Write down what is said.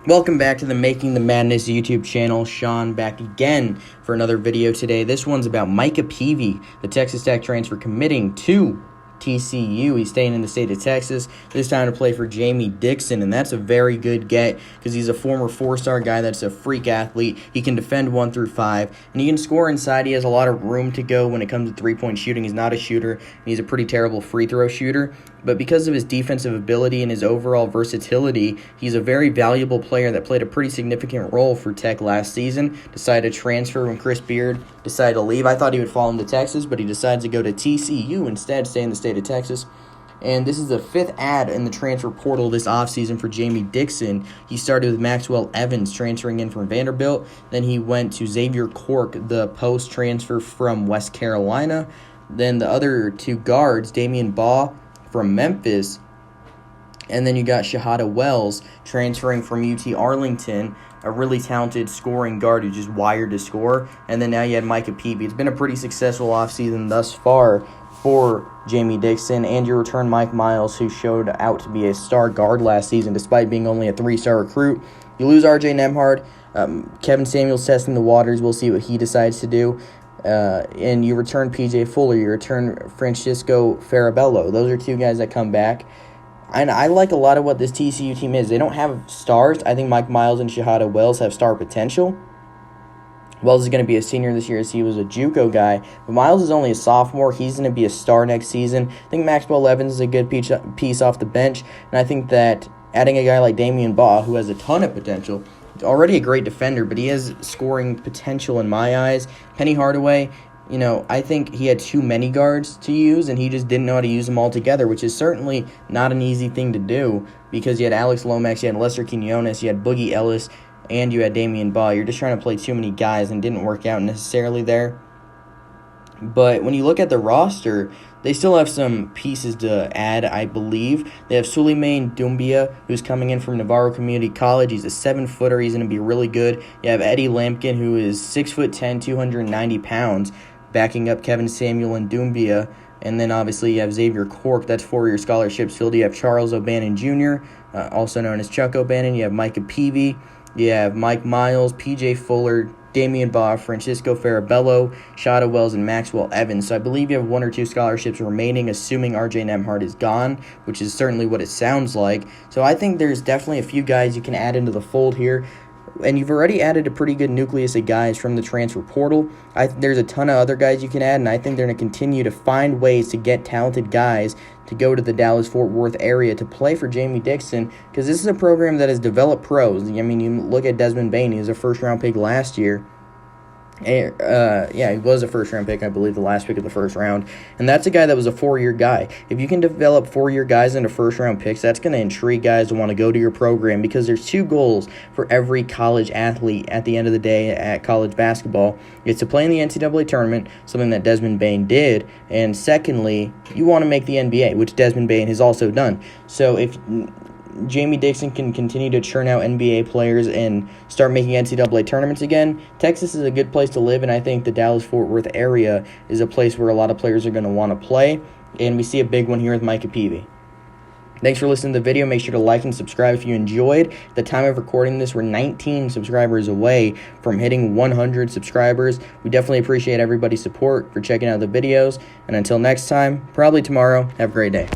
Welcome back to the Making the Madness YouTube channel. Sean back again for another video today. This one's about Micah Peavy, the Texas Tech transfer committing to TCU. He's staying in the state of Texas, this time to play for Jamie Dixon, and that's a very good get because he's a former four-star guy that's a freak athlete. He can defend 1 through 5, and he can score inside. He has a lot of room to go when it comes to three-point shooting. He's not a shooter, and he's a pretty terrible free-throw shooter, but because of his defensive ability and his overall versatility, he's a very valuable player that played a pretty significant role for Tech last season. Decided to transfer when Chris Beard decided to leave. I thought he would fall into Texas, but he decides to go to TCU instead, stay in the state of Texas. And this is the 5th ad in the transfer portal this offseason for Jamie Dixon. He started with Maxwell Evans transferring in from Vanderbilt. Then he went to Xavier Cork, the post-transfer from West Carolina. Then the other 2 guards, Damian Baugh from Memphis, and then you got Shahada Wells transferring from UT Arlington, a really talented scoring guard who's just wired to score. And then now you had Micah Peavy. It's been a pretty successful offseason thus far for Jamie Dixon, and you return Mike Miles, who showed out to be a star guard last season despite being only a 3-star recruit. You lose RJ Nembhard. Kevin Samuels testing the waters. We'll see what he decides to do. And you return P.J. Fuller, you return Francisco Farabello. Those are 2 guys that come back. And I like a lot of what this TCU team is. They don't have stars. I think Mike Miles and Shahada Wells have star potential. Wells is going to be a senior this year as he was a JUCO guy. But Miles is only a sophomore. He's going to be a star next season. I think Maxwell Evans is a good piece off the bench. And I think that adding a guy like Damian Baugh, who has a ton of potential, already a great defender, but he has scoring potential in my eyes. Penny Hardaway, I think he had too many guards to use, and he just didn't know how to use them all together, which is certainly not an easy thing to do because you had Alex Lomax, you had Lester Quinones, you had Boogie Ellis, and you had Damian Baugh. You're just trying to play too many guys, and it didn't work out necessarily there. But when you look at the roster, they still have some pieces to add, I believe. They have Souleymane Doumbia, who's coming in from Navarro Community College. He's a 7-footer. He's going to be really good. You have Eddie Lampkin, who is 6'10", 290 pounds, backing up Kevin Samuel and Doumbia. And then obviously you have Xavier Cork. That's 4-year scholarships filled. You have Charles O'Bannon Jr., also known as Chuck O'Bannon. You have Micah Peavy. You have Mike Miles, P.J. Fuller, Damian Baugh, Francisco Farabello, Shahada Wells, and Maxwell Evans. So I believe you have 1 or 2 scholarships remaining, assuming RJ Nembhard is gone, which is certainly what it sounds like. So I think there's definitely a few guys you can add into the fold here. And you've already added a pretty good nucleus of guys from the transfer portal. There's a ton of other guys you can add, and I think they're going to continue to find ways to get talented guys to go to the Dallas-Fort Worth area to play for Jamie Dixon, because this is a program that has developed pros. I mean, you look at Desmond Bain. He was a first-round pick last year. He was a first-round pick, I believe, the last pick of the first round. And that's a guy that was a 4-year guy. If you can develop 4-year guys into first-round picks, that's going to intrigue guys to want to go to your program, because there's 2 goals for every college athlete at the end of the day at college basketball. It's to play in the NCAA tournament, something that Desmond Bain did, and secondly, you want to make the NBA, which Desmond Bain has also done. So if Jamie Dixon can continue to churn out NBA players and start making NCAA tournaments again, Texas is a good place to live, and I think the Dallas-Fort Worth area is a place where a lot of players are going to want to play, and we see a big one here with Micah Peavy. Thanks for listening to the video. Make sure to like and subscribe if you enjoyed. At the time of recording this, we're 19 subscribers away from hitting 100 subscribers. We definitely appreciate everybody's support for checking out the videos, and until next time, probably tomorrow, have a great day.